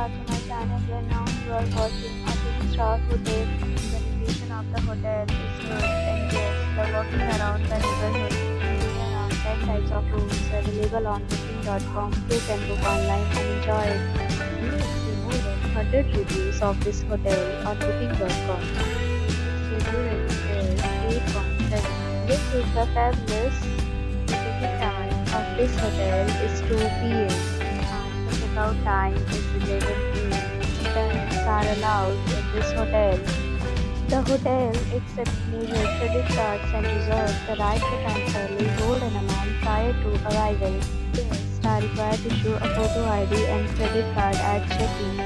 back to my channel where now you are watching a 3-star hotel. The location of the hotel is good and yes, the walking around the neighborhood. There are 10 types of rooms available on booking.com. You can book online and enjoy it. You will see more than 100 reviews of this hotel on booking.com. Its review rating is 8.7. This is the fabulous. The check-in time of this hotel is 2 p.m. The checkout time is 11 a.m. Pets are allowed in this hotel. The hotel accepts major credit cards and reserves the right to temporarily hold an amount prior to arrival. Guests are required to show a photo ID and credit card at check-in.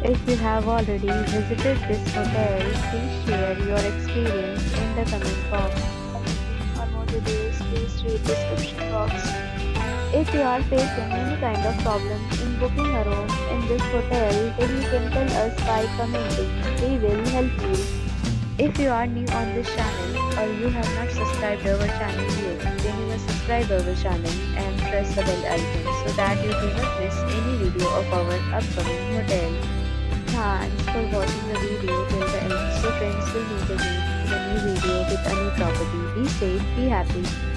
If you have already visited this hotel, please share your experience in the comment box. For more details, please read description box. If you are facing any kind of problems in booking a room in this hotel, then you can tell us by commenting. We will help you. If you are new on this channel or you have not subscribed our channel yet, then you must subscribe our channel and press the bell icon so that you do not miss any video of our upcoming hotel. Thanks for watching the video till the end. So friends, will meet again in a new video with a new property. Be safe, be happy.